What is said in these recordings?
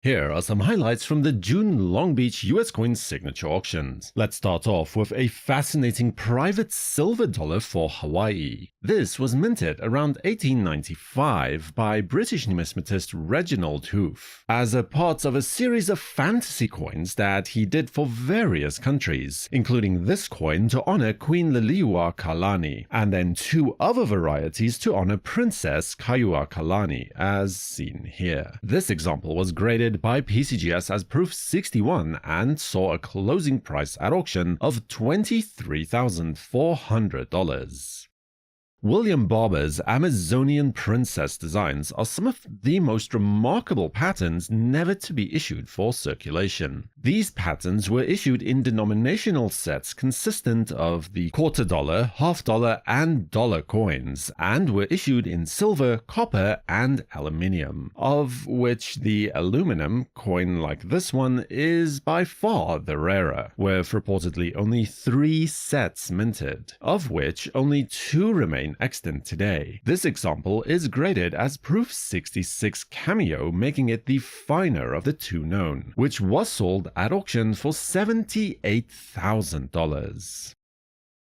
Here are some highlights from the June Long Beach US coin signature auctions. Let's start off with a fascinating private silver dollar for Hawaii. This was minted around 1895 by British numismatist Reginald Hoof as a part of a series of fantasy coins that he did for various countries, including this coin to honor Queen Liliuokalani, and then two other varieties to honor Princess Kaiuakalani, as seen here. This example was graded by PCGS as proof 61 and saw a closing price at auction of $23,400. William Barber's Amazonian princess designs are some of the most remarkable patterns never to be issued for circulation. These patterns were issued in denominational sets consistent of the quarter dollar, half dollar, and dollar coins, and were issued in silver, copper, and aluminium, of which the aluminum coin like this one is by far the rarer, with reportedly only 3 sets minted, of which only 2 remain extant today. This example is graded as proof 66 cameo, making it the finer of the 2 known, which was sold at auction for $78,000.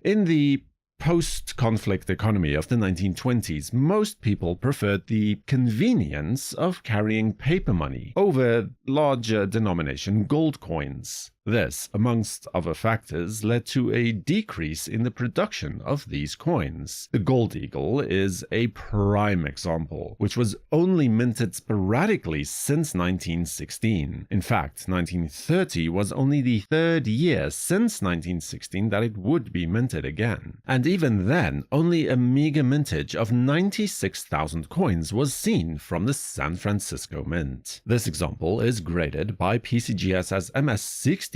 In the post-conflict economy of the 1920s, most people preferred the convenience of carrying paper money over larger denomination gold coins. This, amongst other factors, led to a decrease in the production of these coins. The gold eagle is a prime example, which was only minted sporadically since 1916. In fact, 1930 was only the 3rd year since 1916 that it would be minted again. And even then, only a meager mintage of 96,000 coins was seen from the San Francisco Mint. This example is graded by PCGS as MS65,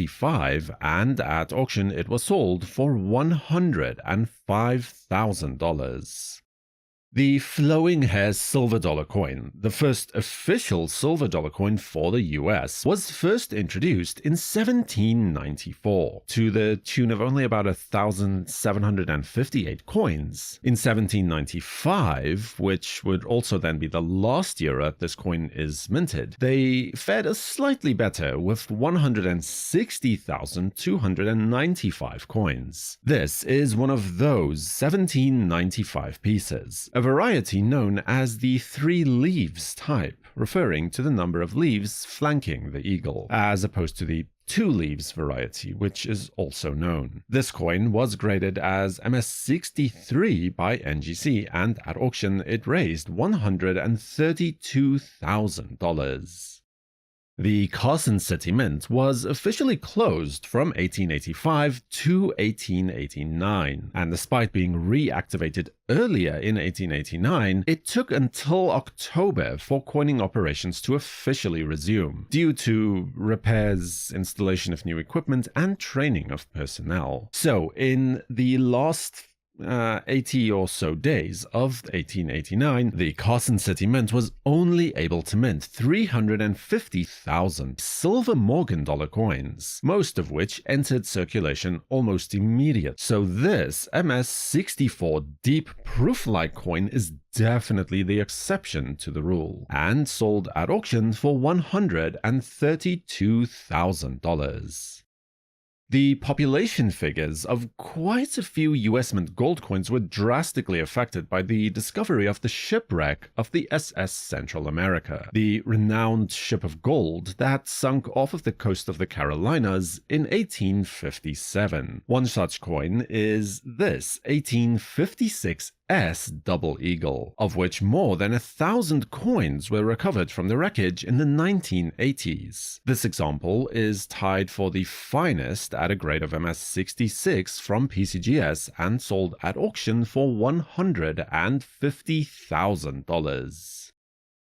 and at auction it was sold for $105,000. The flowing hair silver dollar coin, the first official silver dollar coin for the US, was first introduced in 1794 to the tune of only about 1,758 coins. In 1795, which would also then be the last year that this coin is minted, they fared slightly better with 160,295 coins. This is one of those 1795 pieces, a variety known as the 3 leaves type, referring to the number of leaves flanking the eagle, as opposed to the 2 leaves variety, which is also known. This coin was graded as MS63 by NGC, and at auction it raised $132,000. The Carson City Mint was officially closed from 1885 to 1889, and despite being reactivated earlier in 1889, it took until October for coining operations to officially resume, due to repairs, installation of new equipment, and training of personnel. So, in the last 80 or so days of 1889, the Carson City Mint was only able to mint 350,000 silver Morgan dollar coins, most of which entered circulation almost immediately. So this MS64 deep proof-like coin is definitely the exception to the rule, and sold at auction for $132,000. The population figures of quite a few US Mint gold coins were drastically affected by the discovery of the Shipwreck of the SS Central America, the renowned ship of gold that sunk off of the coast of the Carolinas in 1857. One such coin is this 1856 double eagle, of which more than 1,000 coins were recovered from the wreckage in the 1980s. This example is tied for the finest at a grade of MS66 from PCGS and sold at auction for $150,000.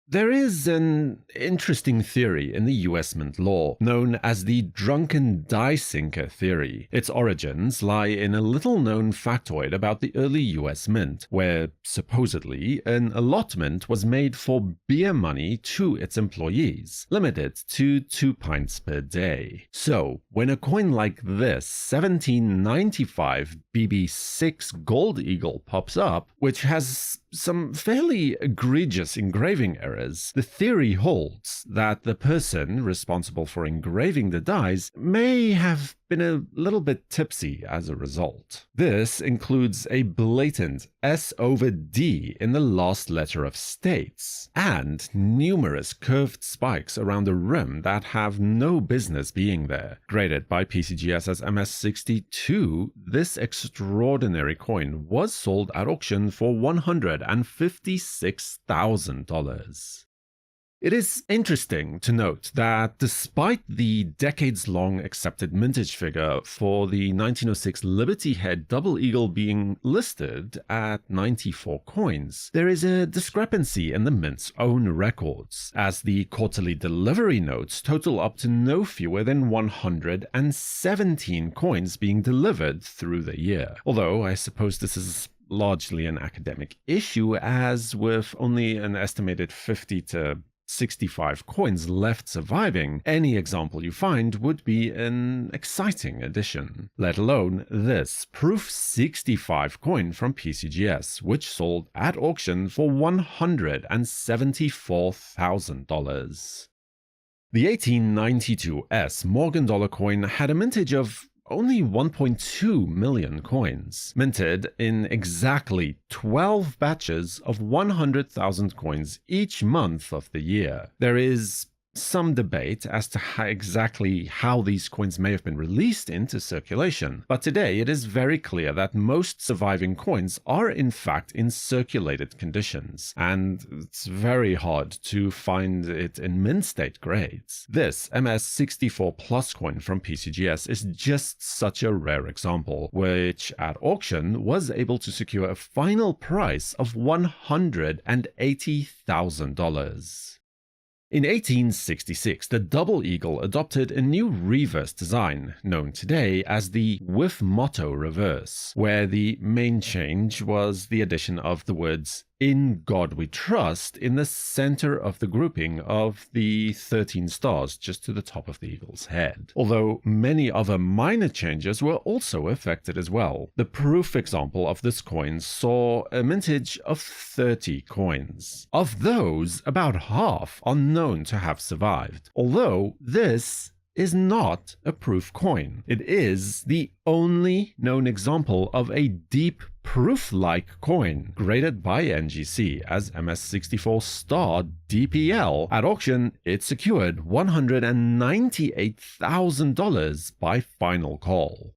There is an interesting theory in the US Mint law known as the drunken die sinker theory. Its origins lie in a little-known factoid about the early US Mint, where supposedly an allotment was made for beer money to its employees, limited to 2 pints per day. So, when a coin like this 1795 BB6 Gold Eagle pops up, which has some fairly egregious engraving errors, the theory holds that the person responsible for engraving the dies may have been a little bit tipsy as a result. This includes a blatant S over D in the last letter of states, and numerous curved spikes around the rim that have no business being there. Graded by PCGS as MS62, this extraordinary coin was sold at auction for $156,000. It is interesting to note that despite the decades-long accepted mintage figure for the 1906 Liberty Head Double Eagle being listed at 94 coins, there is a discrepancy in the Mint's own records, as the quarterly delivery notes total up to no fewer than 117 coins being delivered through the year. Although I suppose this is largely an academic issue, as with only an estimated 50 to 65 coins left surviving, any example you find would be an exciting addition. Let alone this Proof 65 coin from PCGS, which sold at auction for $174,000. The 1892 S Morgan dollar coin had a mintage of only 1.2 million coins, minted in exactly 12 batches of 100,000 coins each month of the year. There is some debate as to exactly how these coins may have been released into circulation, but today it is very clear that most surviving coins are in fact in circulated conditions, and it's very hard to find it in mint state grades. This MS64 Plus coin from PCGS is just such a rare example, which at auction was able to secure a final price of $180,000. In 1866, the Double Eagle adopted a new reverse design, known today as the With Motto reverse, where the main change was the addition of the words "In God We Trust" in the center of the grouping of the 13 stars just to the top of the eagle's head. Although many other minor changes were also affected as well. The proof example of this coin saw a mintage of 30 coins. Of those, about half are known to have survived, although this is not a proof coin. It is the only known example of a deep proof-like coin, graded by NGC as MS64 Star DPL. At auction, it secured $198,000 by final call.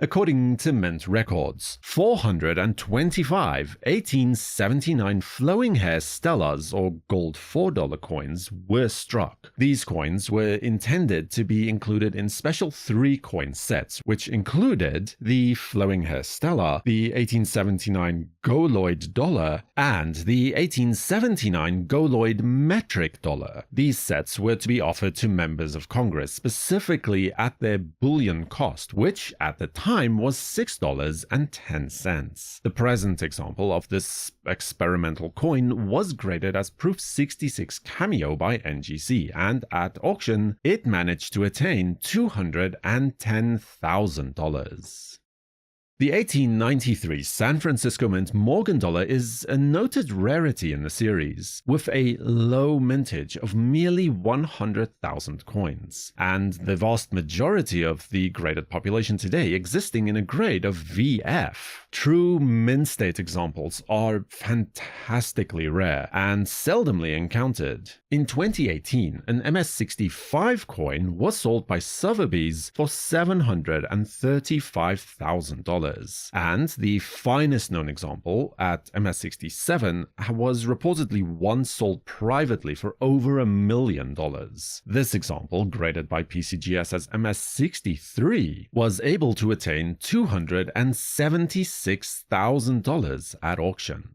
According to Mint records, 425 1879 flowing hair Stellas or gold $4 coins were struck. These coins were intended to be included in special 3-coin sets, which included the flowing hair Stella, the 1879 Goloid dollar, and the 1879 Goloid metric dollar. These sets were to be offered to members of Congress, specifically at their bullion cost, which at the time was $6.10. The present example of this experimental coin was graded as Proof 66 Cameo by NGC, and at auction, it managed to attain $210,000. The 1893 San Francisco Mint Morgan dollar is a noted rarity in the series, with a low mintage of merely 100,000 coins, and the vast majority of the graded population today existing in a grade of VF. True mint state examples are fantastically rare and seldomly encountered. In 2018, an MS65 coin was sold by Sotheby's for $735,000. And the finest known example, at MS67, was reportedly once sold privately for over $1 million. This example, graded by PCGS as MS63, was able to attain $276,000 at auction.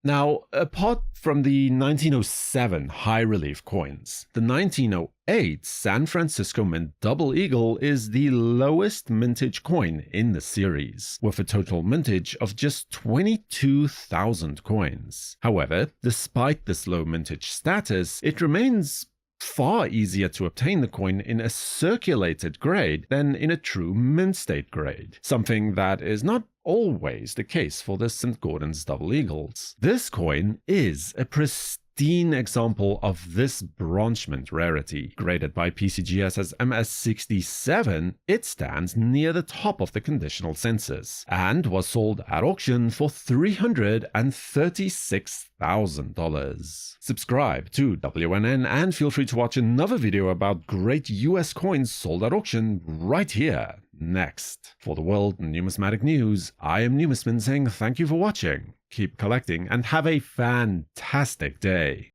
Now, apart from the 1907 high relief coins, the 1908 San Francisco Mint Double Eagle is the lowest mintage coin in the series, with a total mintage of just 22,000 coins. However, despite this low mintage status, it remains far easier to obtain the coin in a circulated grade than in a true mint state grade, something that is not always the case for the St. Gordon's Double Eagles. This coin is a pristine example of this branchment rarity. Graded by PCGS as MS67, it stands near the top of the conditional census and was sold at auction for $336,000. Subscribe to WNN and feel free to watch another video about great US coins sold at auction right here next. For the World Numismatic News, I am Numisman saying thank you for watching, keep collecting, and have a fantastic day.